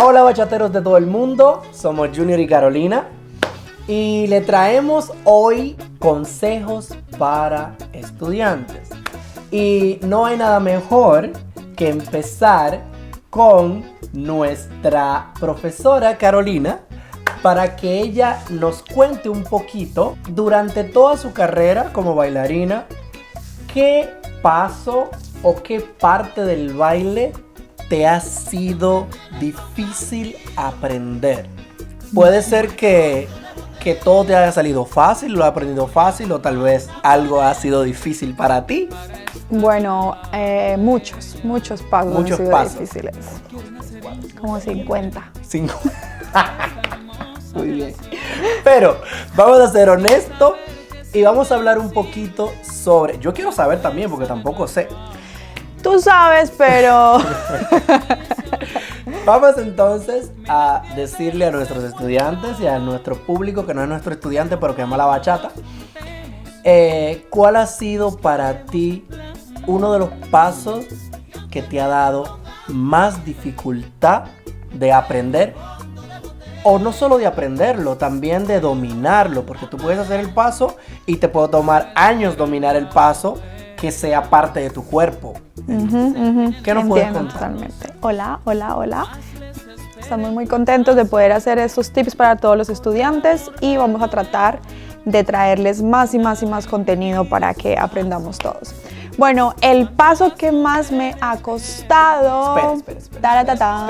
Hola bachateros de todo el mundo, somos Junior y Carolina y le traemos hoy consejos para estudiantes. Y no hay nada mejor que empezar con nuestra profesora Carolina para que ella nos cuente un poquito durante toda su carrera como bailarina qué paso o qué parte del baile te ha sido difícil aprender. Puede ser que todo te haya salido fácil, lo has aprendido fácil o tal vez algo ha sido difícil para ti. Bueno, muchos pasos Muchos han sido pasos. difíciles. Como 50. Muy bien. Pero vamos a ser honestos y vamos a hablar un poquito sobre... Yo quiero saber también porque tampoco sé. Tú sabes, pero... Vamos entonces a decirle a nuestros estudiantes y a nuestro público, que no es nuestro estudiante pero que ama la bachata, ¿cuál ha sido para ti uno de los pasos que te ha dado más dificultad de aprender? O no solo de aprenderlo, también de dominarlo, porque tú puedes hacer el paso y te puede tomar años dominar el paso que sea parte de tu cuerpo. ¿Qué nos puedes contar? Totalmente. Hola. Estamos muy contentos de poder hacer estos tips para todos los estudiantes y vamos a tratar de traerles más y más contenido para que aprendamos todos. Bueno, el paso que más me ha costado... Espera. Taratata.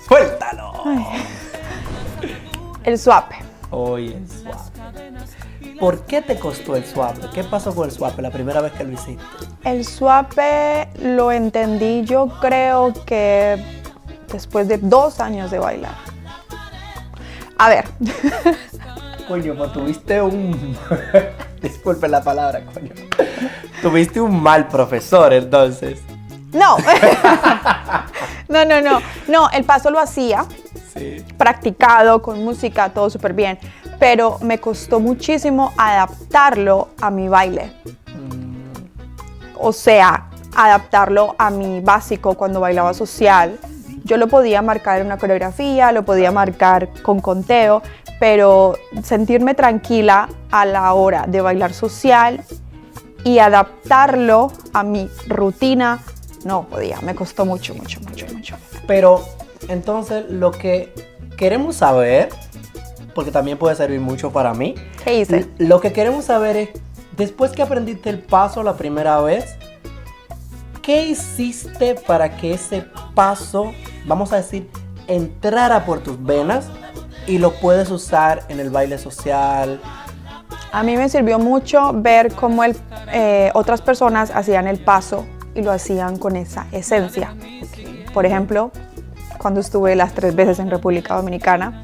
¡Suéltalo! El swape. Oye, el swap. ¿Por qué te costó el swap? ¿Qué pasó con el swap la primera vez que lo hiciste? El swape lo entendí yo creo que después de 2 años de bailar. A ver. Coño, pues tuviste un... Disculpe la palabra, coño. Tuviste un mal profesor, entonces. No. No, el paso lo hacía. Sí. Practicado, con música, todo súper bien. Pero me costó muchísimo adaptarlo a mi baile. O sea, adaptarlo a mi básico cuando bailaba social. Yo lo podía marcar en una coreografía, lo podía marcar con conteo, pero sentirme tranquila a la hora de bailar social y adaptarlo a mi rutina, no podía, me costó mucho. Pero, entonces, lo que queremos saber, porque también puede servir mucho para mí. ¿Qué hice? Lo que queremos saber es, después que aprendiste el paso la primera vez, ¿qué hiciste para que ese paso, vamos a decir, entrara por tus venas y lo puedes usar en el baile social? A mí me sirvió mucho ver cómo otras personas hacían el paso y lo hacían con esa esencia. Por ejemplo, cuando estuve las 3 veces en República Dominicana,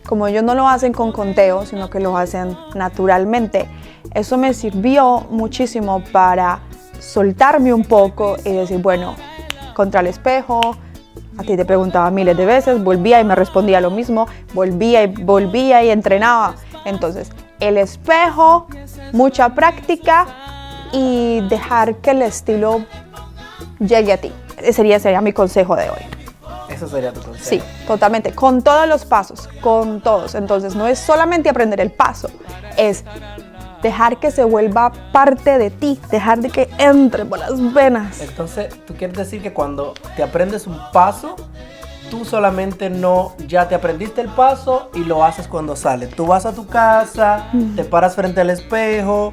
como ellos no lo hacen con conteo, sino que lo hacen naturalmente, eso me sirvió muchísimo para soltarme un poco y decir, bueno, contra el espejo, a ti te preguntaba miles de veces, volvía y me respondía lo mismo, volvía y entrenaba. Entonces, el espejo, mucha práctica y dejar que el estilo llegue a ti. Ese sería mi consejo de hoy. Eso sería tu consejo. Sí, totalmente. Con todos los pasos, con todos. Entonces, no es solamente aprender el paso, es dejar que se vuelva parte de ti, dejar de que entre por las venas. Entonces, tú quieres decir que cuando te aprendes un paso, tú solamente ya te aprendiste el paso y lo haces cuando sales. Tú vas a tu casa, te paras frente al espejo,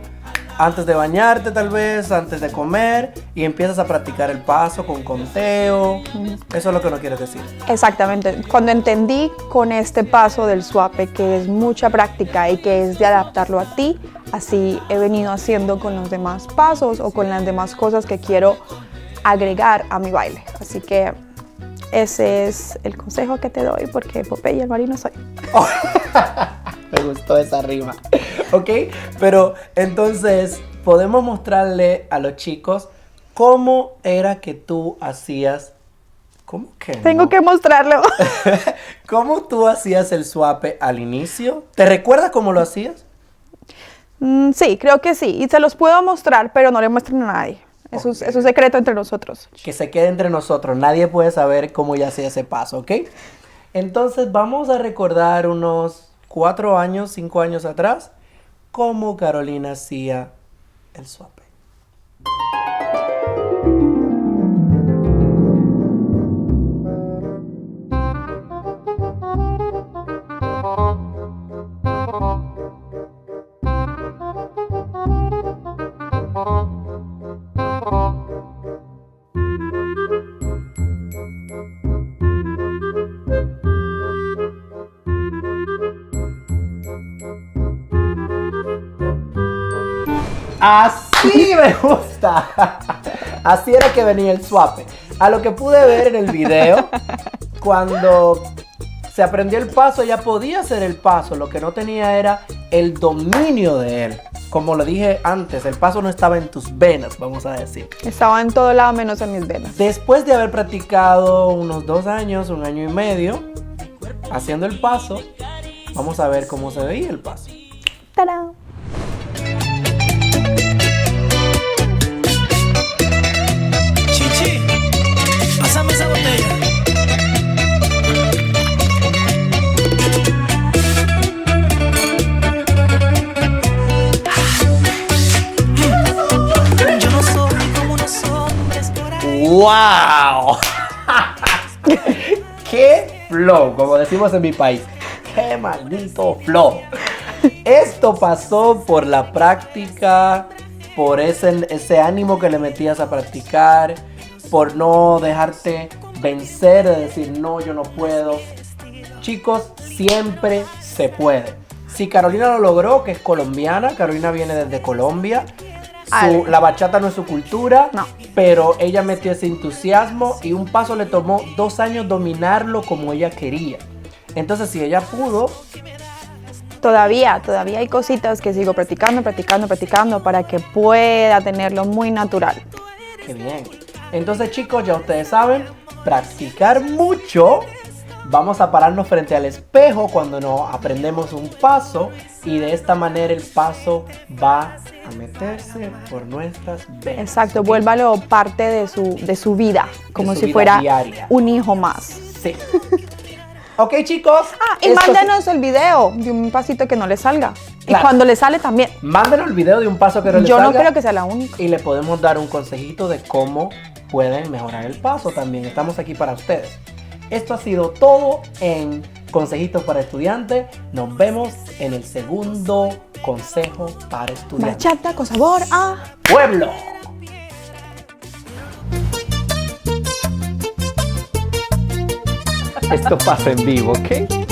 antes de bañarte tal vez, antes de comer, y empiezas a practicar el paso con conteo. Eso es lo que no quieres decir. Exactamente. Cuando entendí con este paso del swape que es mucha práctica y que es de adaptarlo a ti, así he venido haciendo con los demás pasos o con las demás cosas que quiero agregar a mi baile. Así que ese es el consejo que te doy porque Popeye el marino soy. Oh, me gustó esa rima. Ok, pero entonces podemos mostrarle a los chicos cómo era que tú hacías. ¿Cómo que no? Tengo que mostrarlo. ¿Cómo tú hacías el swape al inicio? ¿Te recuerdas cómo lo hacías? Sí, creo que sí. Y se los puedo mostrar, pero no le muestren a nadie. Es un secreto entre nosotros. Que se quede entre nosotros. Nadie puede saber cómo ella hacía ese paso, ¿ok? Entonces vamos a recordar unos 4 años, 5 años atrás, cómo Carolina hacía el swape. Así me gusta. Así era que venía el swape. A lo que pude ver en el video, cuando se aprendió el paso, ya podía hacer el paso. Lo que no tenía era el dominio de él. Como lo dije antes, el paso no estaba en tus venas, vamos a decir. Estaba en todo lado menos en mis venas. Después de haber practicado unos 2 años, 1 año y medio, haciendo el paso, vamos a ver cómo se veía el paso. ¡Tarán! Chichi, pásame esa botella. Yo no soy como unos hombres por ahí. ¡Wow! ¡Qué flow! Como decimos en mi país. ¡Qué maldito flow! Esto pasó por la práctica, por ese ánimo que le metías a practicar, por no dejarte vencer, de decir, no, yo no puedo. Chicos, siempre se puede. Si Carolina lo logró, que es colombiana, Carolina viene desde Colombia. La bachata no es su cultura, No. pero ella metió ese entusiasmo y un paso le tomó 2 años dominarlo como ella quería. Entonces, si ella pudo, Todavía hay cositas que sigo practicando para que pueda tenerlo muy natural. qué bien. Entonces, chicos, ya ustedes saben, practicar mucho. Vamos a pararnos frente al espejo cuando nos aprendemos un paso y de esta manera el paso va a meterse por nuestras venas. Exacto, vuélvalo parte de su vida, como su si vida fuera diaria. un hijo más. Sí. Ok, chicos. Y esto mándenos el video de un pasito que no le salga. Claro. Y cuando le sale también. Mándenos el video de un paso que no les Yo no salga creo que sea la única. y le podemos dar un consejito de cómo pueden mejorar el paso también. Estamos aquí para ustedes. Esto ha sido todo en Consejitos para Estudiantes. Nos vemos en el segundo consejo para estudiantes. Bachata con sabor a... ¡Pueblo! Esto pasa en vivo, ¿ok?